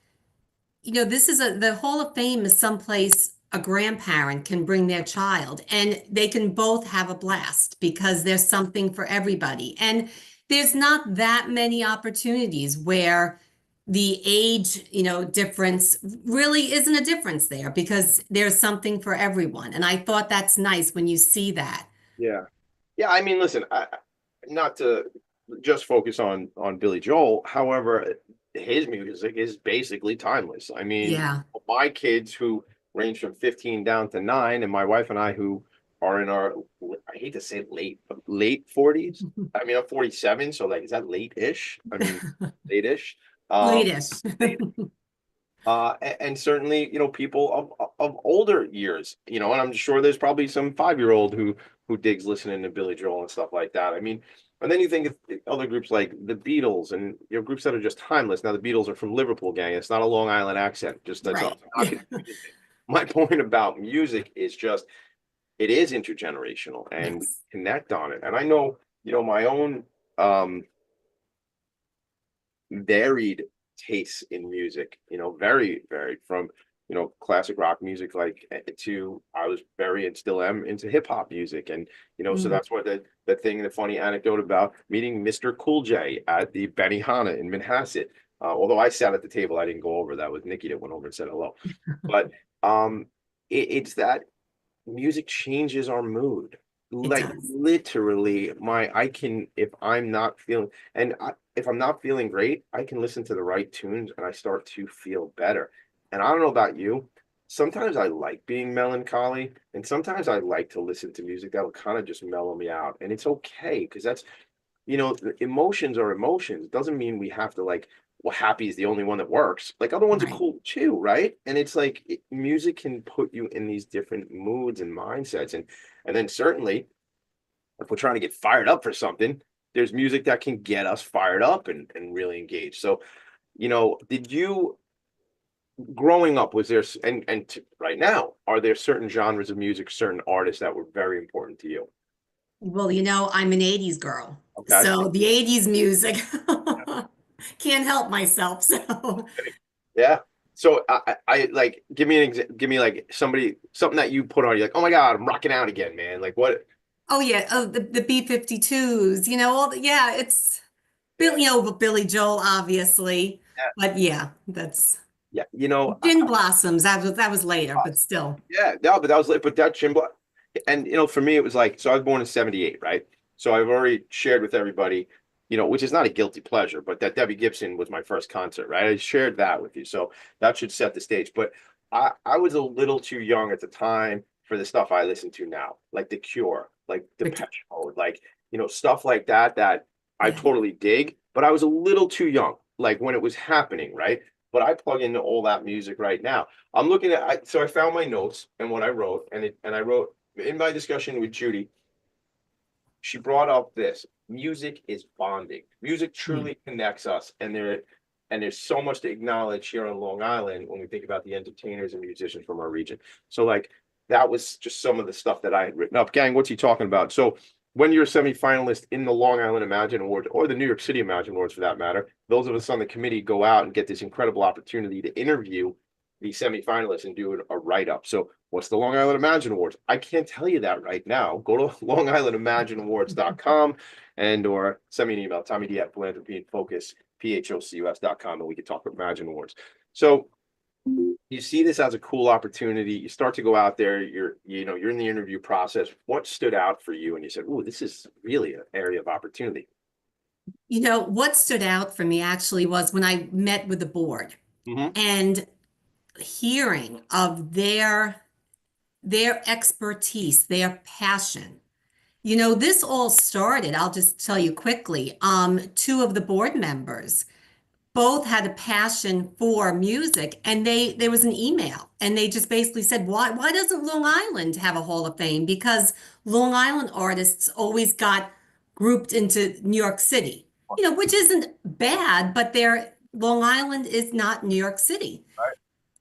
S2: this is the Hall of Fame is someplace a grandparent can bring their child and they can both have a blast because there's something for everybody. And there's not that many opportunities where the age, difference really isn't a difference there because there's something for everyone. And I thought that's nice when you see that.
S1: Yeah. Yeah. I mean, listen, not to just focus on Billy Joel. However, his music is basically timeless. I mean,
S2: Yeah.
S1: my kids who range from 15 down to 9, and my wife and I who are in our, I hate to say late 40s. I mean, I'm 47, so like, is that late-ish? I mean, late-ish.
S2: Latest.
S1: And certainly, people of older years, and I'm sure there's probably some 5-year-old who digs listening to Billy Joel and stuff like that. I mean, and then you think of other groups like the Beatles and groups that are just timeless. Now the Beatles are from Liverpool, gang. It's not a Long Island accent. Just that's all.
S2: Right.
S1: My point about music is just it is intergenerational and we
S2: Yes.
S1: connect on it. And I know, my own varied tastes in music, very varied from, classic rock music, like to I was very and still am into hip hop music. And, so that's what the funny anecdote about meeting Mr. Cool J at the Benihana in Manhasset. Although I sat at the table, I didn't go over that with Nikki that went over and said hello. But it's that music changes our mood. Like
S2: does.
S1: literally if I'm not feeling if I'm not feeling great, I can listen to the right tunes and I start to feel better. And I don't know about you, sometimes I like being melancholy and sometimes I like to listen to music that will kind of just mellow me out. And it's okay because that's emotions are emotions. It doesn't mean we have to happy is the only one that works. Like other ones are
S2: Right.
S1: cool too, right? And it's like music can put you in these different moods and mindsets. And then certainly if we're trying to get fired up for something, there's music that can get us fired up and really engaged. So, did you growing up, was there right now, are there certain genres of music, certain artists that were very important to you?
S2: Well, I'm an 80s girl.
S1: Okay.
S2: So the 80s music can't help myself. So
S1: Yeah. So I like give me like something that you put on, you're like, oh my God, I'm rocking out again, man. Like what?
S2: oh yeah, the B-52s, it's Billy Joel, obviously.
S1: Yeah.
S2: But yeah, that's
S1: Yeah.
S2: Gin Blossoms. That was later, but still.
S1: Yeah, no, but that was like, but that Jim, and for me, it was like, so I was born in '78, right? So I've already shared with everybody, which is not a guilty pleasure, but that Debbie Gibson was my first concert, right? I shared that with you, so that should set the stage. But I was a little too young at the time for the stuff I listen to now, like The Cure, like Depeche Mode, like stuff like that I
S2: Yeah.
S1: totally dig. But I was a little too young, like when it was happening, right? But I plug into all that music right now. I'm looking at, so I found my notes and what I wrote, and I wrote in my discussion with Judi, she brought up this: music is bonding. Music truly connects us, and there's so much to acknowledge here on Long Island when we think about the entertainers and musicians from our region. So like that was just some of the stuff that I had written up. Gang, what's he talking about? So when you're a semifinalist in the Long Island Imagine Awards or the New York City Imagine Awards for that matter, those of us on the committee go out and get this incredible opportunity to interview the semifinalists and do a write-up. So what's the Long Island Imagine Awards? I can't tell you that right now. Go to longislandimagineawards.com or send me an email, Tommy D at Philanthropy and Phocus phocus.com, and we could talk about Imagine Awards. So you see this as a cool opportunity. You start to go out there. You're in the interview process. What stood out for you, and you said, "Oh, this is really an area of opportunity."
S2: What stood out for me actually was when I met with the board and hearing of their expertise, their passion. This all started, I'll just tell you quickly, two of the board members both had a passion for music, and there was an email, and they just basically said, why doesn't Long Island have a Hall of Fame? Because Long Island artists always got grouped into New York City, which isn't bad, but Long Island is not New York City.
S1: Right.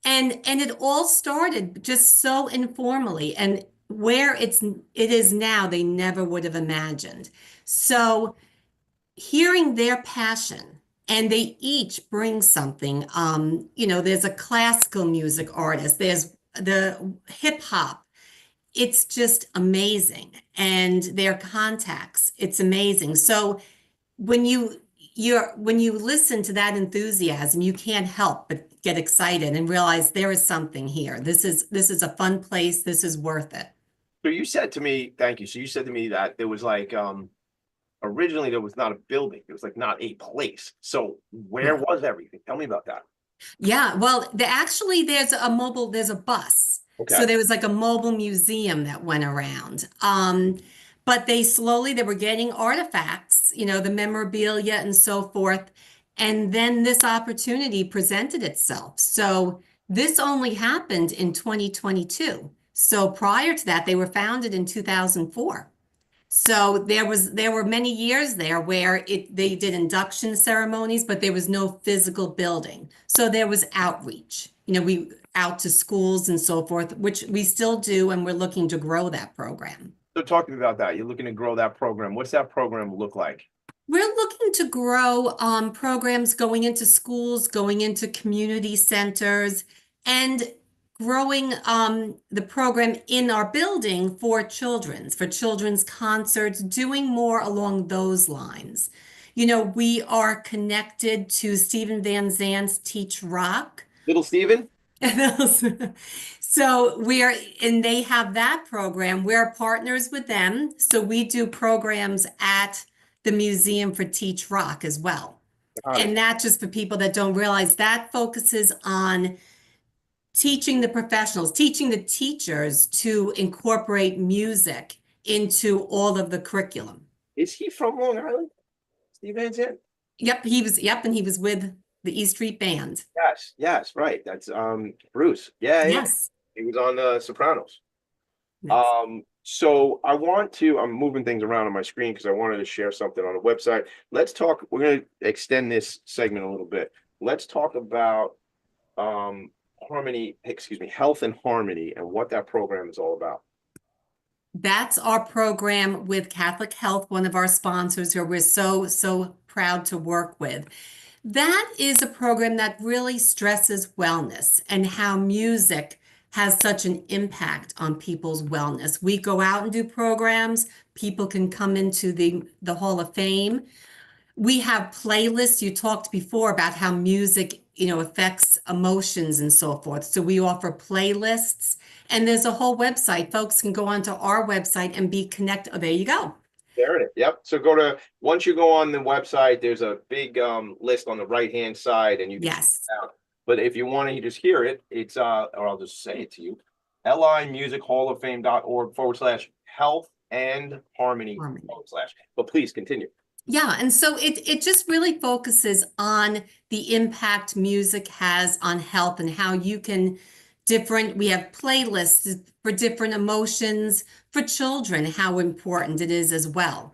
S2: And it all started just so informally, and where it is now, they never would have imagined. So hearing their passion, and they each bring something. There's a classical music artist, there's the hip hop. It's just amazing. And their contacts, it's amazing. So when you listen to that enthusiasm, you can't help but get excited and realize there is something here. This is a fun place. This is worth it.
S1: So you said to me, thank you. So you said to me that there was like, originally there was not a building. It was like not a place. So where was everything? Tell me about that.
S2: Yeah, well, there's a bus.
S1: Okay.
S2: So there was like a mobile museum that went around. But they were getting artifacts, the memorabilia and so forth. And then this opportunity presented itself. So this only happened in 2022. So prior to that, they were founded in 2004. So there were many years there where they did induction ceremonies, but there was no physical building. So there was outreach. We out to schools and so forth, which we still do, and we're looking to grow that program.
S1: So talk to me about that. You're looking to grow that program. What's that program look like?
S2: We're looking to grow programs going into schools, going into community centers, and growing the program in our building for children's concerts, doing more along those lines. We are connected to Stephen Van Zandt's Teach Rock.
S1: Little Stephen?
S2: So they have that program. We're partners with them. So we do programs at the Museum for Teach Rock as well. And that, just for people that don't realize, that focuses on teaching the professionals, teaching the teachers to incorporate music into all of the curriculum.
S1: Is he from Long Island? Steve Van Zandt?
S2: Yep, and he was with the E Street Band.
S1: Yes, right. That's Bruce. Yeah.
S2: Yes.
S1: He was on the Sopranos.
S2: Yes.
S1: So I'm moving things around on my screen because I wanted to share something on the website. We're going to extend this segment a little bit. Let's talk about Health and Harmony, and what that program is all about.
S2: That's our program with Catholic Health, one of our sponsors who we're so proud to work with. That is a program that really stresses wellness and how music has such an impact on people's wellness. We go out and do programs. People can come into the Hall of Fame. We have playlists. You talked before about how music, affects emotions and so forth. So we offer playlists, and there's a whole website. Folks can go onto our website and be connected. Oh, there you go.
S1: There it is. Yep. So once you go on the website, there's a big list on the right-hand side, and you can check it out. But if you want to just hear it, it's or I'll just say it to you, limusichofoffame.org/health and harmony. / But please continue.
S2: Yeah, and so it just really focuses on the impact music has on health and how you can we have playlists for different emotions for children, how important it is as well,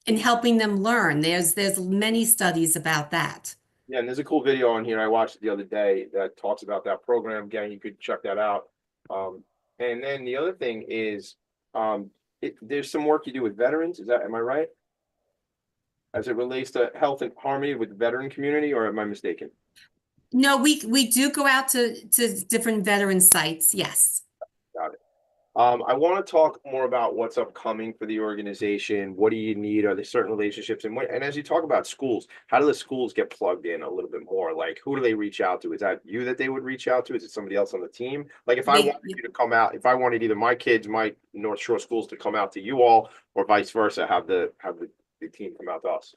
S2: and helping them learn. There's many studies about that.
S1: Yeah, and there's a cool video on here I watched it the other day that talks about that program. Again, you could check that out. And then the other thing is, there's some work you do with veterans. Am I right? As it relates to Health and Harmony with the veteran community, or am I mistaken?
S2: No, we do go out to different veteran sites. Yes.
S1: Got it. I want to talk more about what's upcoming for the organization. What do you need? Are there certain relationships? And as you talk about schools, how do the schools get plugged in a little bit more? Like, who do they reach out to? Is that you that they would reach out to? Is it somebody else on the team? Like, if I
S2: They,
S1: wanted you to come out, if I wanted either my kids, my North Shore schools to come out to you all, or vice versa, have the team come out to us.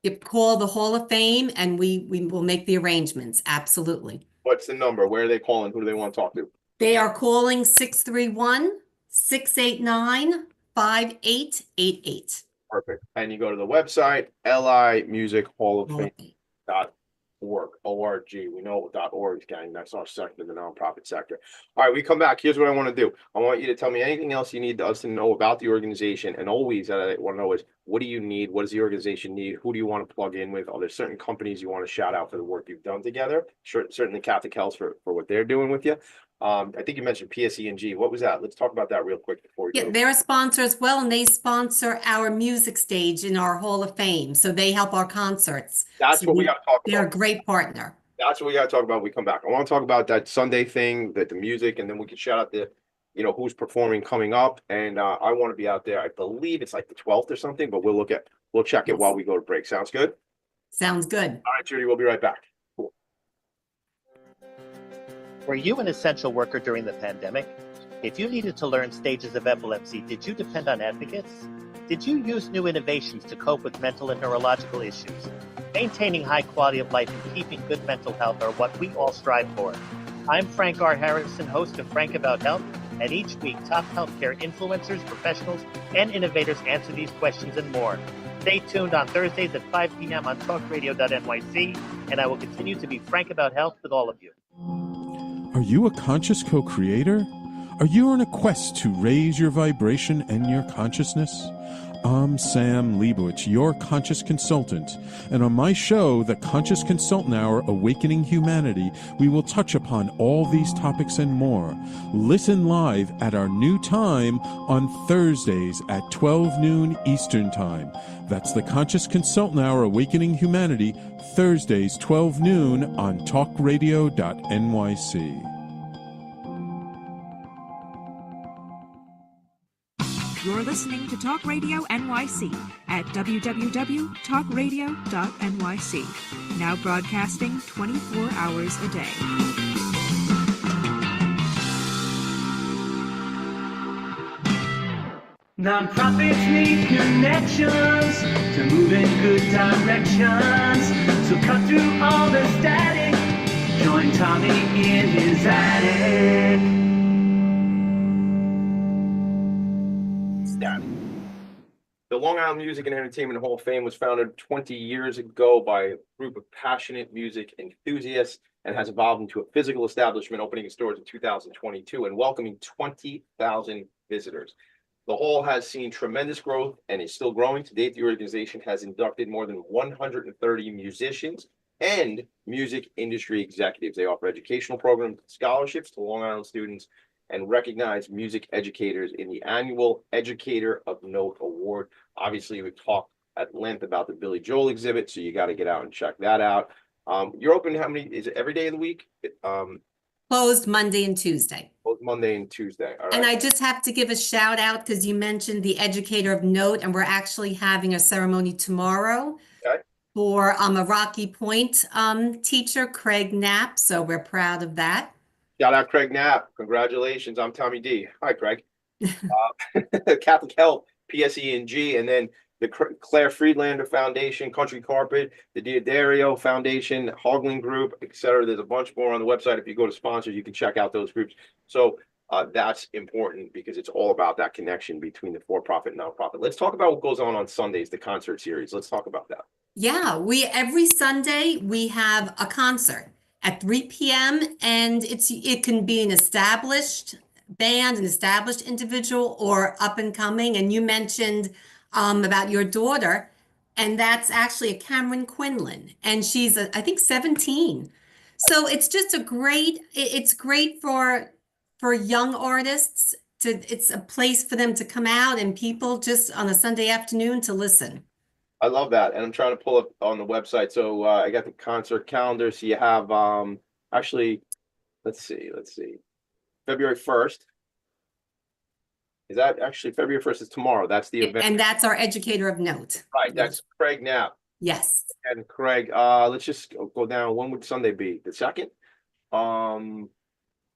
S2: you call the Hall of Fame and we will make the arrangements. Absolutely.
S1: What's the number? Where are they calling? Who do they want to talk to?
S2: They are calling 631-689-5888.
S1: Perfect. And you go to the website, LIMusicHallOfFame.org. O-R-G. We know .org, gang. That's our sector, the nonprofit sector. All right, we come back. Here's what I want to do. I want you to tell me anything else you need us to know about the organization. And always, I want to know is, what do you need? What does the organization need? Who do you want to plug in with? Are there certain companies you want to shout out for the work you've done together? Certainly Catholic Health for what they're doing with you. I think you mentioned PSE&G. What was that? Let's talk about that real quick before we
S2: Yeah,
S1: go.
S2: they're a sponsor as well, and they sponsor our music stage in our Hall of Fame. So they help our concerts.
S1: That's
S2: So
S1: what we got to talk
S2: they're a
S1: about.
S2: great partner.
S1: That's what we got to talk about when we come back. I want to talk about that Sunday thing, that the music, and then we can shout out who's performing coming up. And I want to be out there. I believe it's like the 12th or something, but we'll check it while we go to break. Sounds good?
S2: Sounds good.
S1: All right, Judi, we'll be right back. Cool.
S10: Were you an essential worker during the pandemic? If you needed to learn stages of epilepsy, did you depend on advocates? Did you use new innovations to cope with mental and neurological issues? Maintaining high quality of life and keeping good mental health are what we all strive for. I'm Frank R. Harrison, host of Frank About Health, and each week top healthcare influencers, professionals, and innovators answer these questions and more. Stay tuned on Thursdays at 5 p.m. on talkradio.nyc, and I will continue to be frank about health with all of you.
S3: Are you a conscious co-creator? Are you on a quest to raise your vibration and your consciousness? I'm Sam Leibowitz, your conscious consultant, and on my show, The Conscious Consultant Hour, Awakening Humanity, we will touch upon all these topics and more. Listen live at our new time on Thursdays at 12 noon Eastern Time. That's The Conscious Consultant Hour, Awakening Humanity, Thursdays 12 noon on talkradio.nyc.
S9: You're listening to Talk Radio NYC at www.talkradio.nyc. Now broadcasting 24 hours a day.
S6: Nonprofits need connections to move in good directions. So cut through all the static. Join Tommy in his attic.
S1: The Long Island Music and Entertainment Hall of Fame was founded 20 years ago by a group of passionate music enthusiasts and has evolved into a physical establishment, opening its doors in 2022 and welcoming 20,000 visitors. The hall has seen tremendous growth and is still growing. To date, the organization has inducted more than 130 musicians and music industry executives. They offer educational programs and scholarships to Long Island students and recognize music educators in the annual Educator of Note Award. Obviously, we've talked at length about the Billy Joel exhibit, so you got to get out and check that out. You're open is it every day of the week?
S2: Closed Monday and Tuesday.
S1: Both Monday and Tuesday. All right.
S2: And I just have to give a shout out because you mentioned the Educator of Note, and we're actually having a ceremony tomorrow for a Rocky Point teacher, Craig Knapp. So we're proud of that.
S1: Shout out Craig Knapp. Congratulations. I'm Tommy D. Hi, Craig. Catholic Health, PSE&G, and then the Claire Friedlander Foundation, Country Carpet, the Diodario Foundation, Hogling Group, etc. There's a bunch more on the website. If you go to sponsors, you can check out those groups. So that's important because it's all about that connection between the for-profit and nonprofit. Let's talk about what goes on Sundays, the concert series. Let's talk about that.
S2: Yeah, every Sunday we have a concert at 3 p.m. and it can be an established band, an established individual, or up and coming. And you mentioned about your daughter, and that's actually a Cameron Quinlan, and she's I think 17. So it's just it's great for young artists it's a place for them to come out and people just on a Sunday afternoon to listen.
S1: I love that. And I'm trying to pull up on the website. So I got the concert calendar. So you have actually, let's see, February 1st. Is that actually February 1st is tomorrow? That's the event.
S2: And that's our educator of note.
S1: Right, that's Craig Knapp.
S2: Yes.
S1: And Craig, let's just go down. When would Sunday be? The 2nd?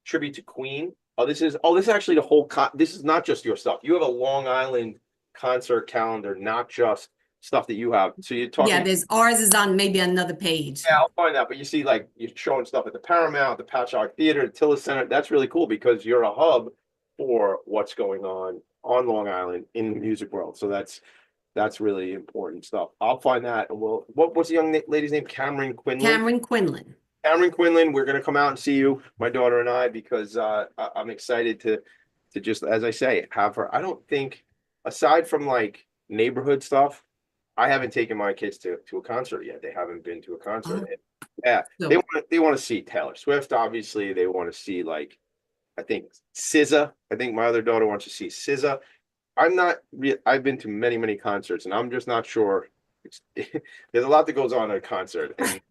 S1: Tribute to Queen. This is actually the whole this is not just your stuff. You have a Long Island concert calendar, not just stuff that you have. So you're talking.
S2: Yeah, ours is on maybe another page.
S1: Yeah, I'll find out. But you see, like, you're showing stuff at the Paramount, the Patchogue Theater, the Tillis Center. That's really cool because you're a hub for what's going on Long Island in the music world. So that's really important stuff. I'll find that, and what's the young lady's name? Cameron Quinlan.
S2: Cameron Quinlan.
S1: Cameron Quinlan, we're going to come out and see you, my daughter and I, because I'm excited to just, as I say, have her. I don't think, aside from like neighborhood stuff, I haven't taken my kids to a concert yet. They haven't been to a concert. Yeah,
S2: So-
S1: they want to see Taylor Swift. Obviously, they want to see, like, I think SZA. I think my other daughter wants to see SZA. I've been to many concerts, and I'm just not sure. There's a lot that goes on at a concert, and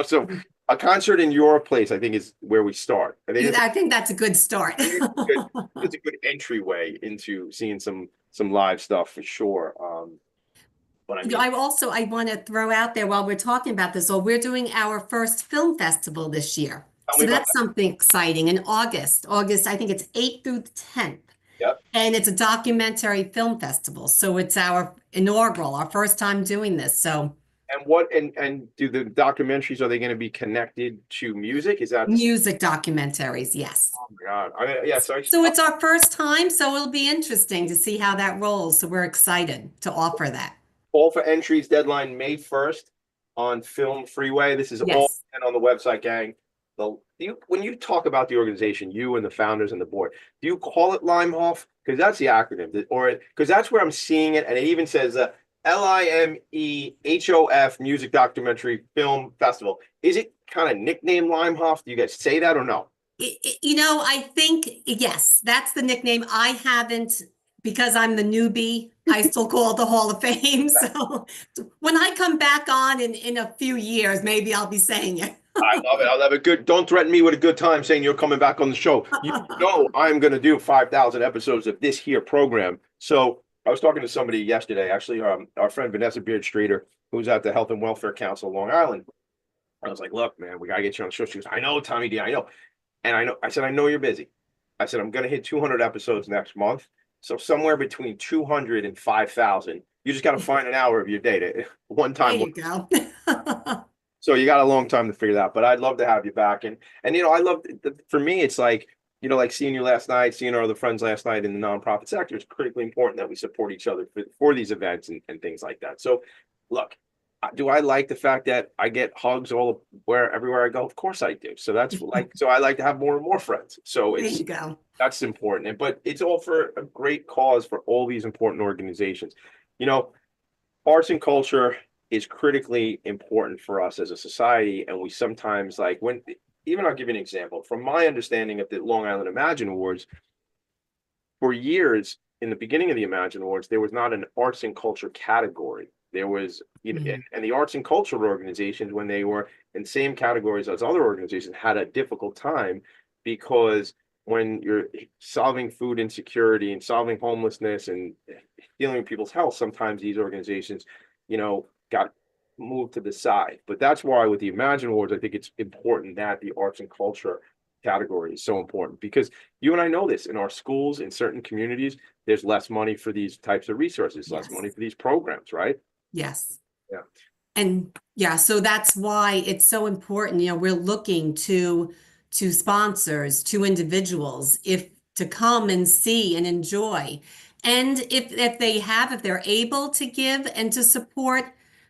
S1: so a concert in your place, I think, is where we start.
S2: I think that's a good start.
S1: It's a good entryway into seeing some live stuff for sure. But
S2: I want to throw out there while we're talking about this, we're doing our first film festival this year. So that's something exciting in August. I think it's 8th through the 10th.
S1: Yep.
S2: And it's a documentary film festival. So it's our inaugural, our first time doing this. So.
S1: And do the documentaries, are they going to be connected to music? Is that
S2: music documentaries? Yes.
S1: Oh my God. Yeah. So
S2: it's our first time, so it'll be interesting to see how that rolls. So we're excited to offer that.
S1: Call for entries, deadline May 1st on Film Freeway. This is all on the website, gang. When you talk about the organization, you and the founders and the board, do you call it LIMEHOF? Because that's the acronym, because that's where I'm seeing it, and it even says LIMEHOF Music Documentary Film Festival. Is it kind of nicknamed LIMEHOF? Do you guys say that or no?
S2: I think, yes, that's the nickname. I haven't, because I'm the newbie, I still call it the Hall of Fame. So when I come back on in a few years, maybe I'll be saying it.
S1: I love it. I'll have a good. Don't threaten me with a good time saying you're coming back on the show. You know I'm going to do 5,000 episodes of this here program. So I was talking to somebody yesterday, actually, our friend Vanessa Beard Streeter, who's at the Health and Welfare Council of Long Island. I was like, look, man, we got to get you on the show. She goes, I know, Tommy D, I know. And I said, I know you're busy. I said, I'm going to hit 200 episodes next month. So somewhere between 200 and 5,000. You just got to find an hour of your day to one time.
S2: There you go.
S1: So you got a long time to figure that out, but I'd love to have you back. And I love, for me, it's like, like seeing you last night, seeing our other friends last night in the nonprofit sector. It's critically important that we support each other for these events and things like that. So look, do I like the fact that I get hugs everywhere I go? Of course I do. So that's so I like to have more and more friends. So
S2: there you go.
S1: That's important. But it's all for a great cause for all these important organizations. Arts and culture is critically important for us as a society. And we sometimes I'll give you an example. From my understanding of the Long Island Imagine Awards, for years, in the beginning of the Imagine Awards, there was not an arts and culture category. There was, and the arts and culture organizations, when they were in the same categories as other organizations, had a difficult time because when you're solving food insecurity and solving homelessness and dealing with people's health, sometimes these organizations, got moved to the side. But that's why with the Imagine Awards, I think it's important that the arts and culture category is so important, because you and I know this in our schools, in certain communities, there's less money for these types of resources, less money for these programs, right?
S2: Yes.
S1: Yeah.
S2: And so that's why it's so important. We're looking to sponsors, to individuals, to come and see and enjoy. And if they're able to give and to support,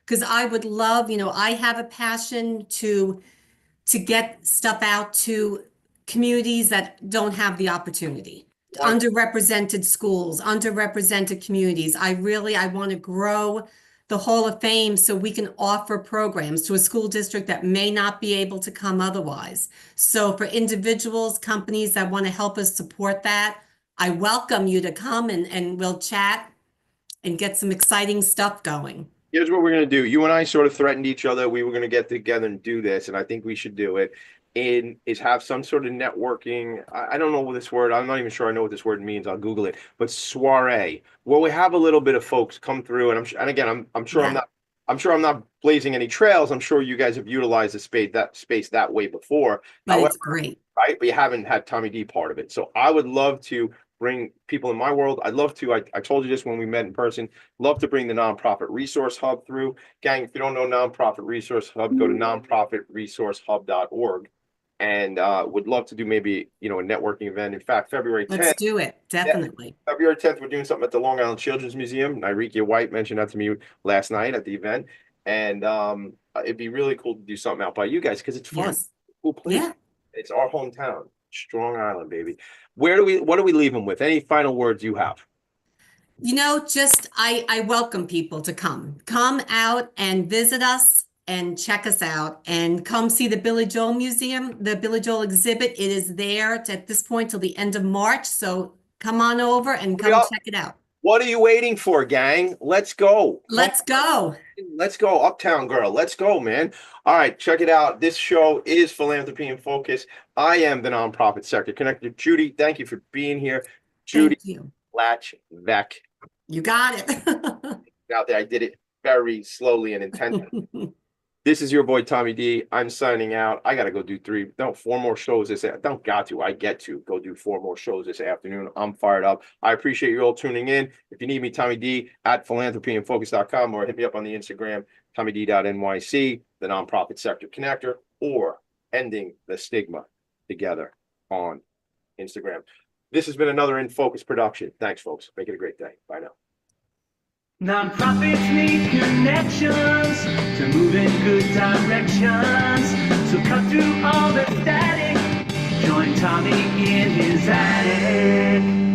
S2: because I would love, I have a passion to get stuff out to communities that don't have the opportunity. Underrepresented schools, underrepresented communities. I want to grow the Hall of Fame so we can offer programs to a school district that may not be able to come otherwise. So for individuals, companies that want to help us support that, I welcome you to come and we'll chat and get some exciting stuff going.
S1: Here's what we're going to do. You and I sort of threatened each other. We were going to get together and do this, and I think we should do it. is have some sort of networking. I don't know what this word, I'm not even sure I know what this word means. I'll Google it, but soiree, where we have a little bit of folks come through. And and again, I'm sure
S2: Yeah.
S1: I'm sure I'm not blazing any trails. I'm sure you guys have utilized the space that way before.
S2: But
S1: However,
S2: it's great.
S1: right? But you haven't had Tommy D part of it. So I would love to bring people in my world. I'd love to, I told you this when we met in person, love to bring the Nonprofit Resource Hub through. Gang, if you don't know Nonprofit Resource Hub, go to nonprofitresourcehub.org. And would love to do maybe, a networking event. In fact, February 10th.
S2: Let's do it. Definitely.
S1: February 10th, we're doing something at the Long Island Children's Museum. Nyrekia White mentioned that to me last night at the event. And it'd be really cool to do something out by you guys because it's fun.
S2: Yes.
S1: Cool place.
S2: Yeah.
S1: It's our hometown, Strong Island, baby. What do we leave them with? Any final words you have?
S2: Just I welcome people to come out and visit us and check us out and come see the Billy Joel Museum, the Billy Joel exhibit. It is there at this point till the end of March. So come on over and come check it out.
S1: What are you waiting for, gang? Let's go.
S2: Let's go.
S1: Let's go, Uptown Girl. Let's go, man. All right, check it out. This show is Philanthropy in Focus. I am the Nonprofit Sector Connector. Judi, thank you for being here. Judi Veeck.
S2: You got it.
S1: Out there, I did it very slowly and intentionally. This is your boy Tommy D. I'm signing out. I gotta go do 4 more shows this. Don't got to. I get to go do 4 more shows this afternoon. I'm fired up. I appreciate you all tuning in. If you need me, Tommy D at philanthropyandfocus.com, or hit me up on the Instagram, TommyD.NYC, the Nonprofit Sector Connector, or Ending the Stigma Together on Instagram. This has been another In Focus production. Thanks, folks. Make it a great day. Bye now.
S6: Nonprofits need connections to move in good directions. So cut through all the static. Join Tommy in his attic.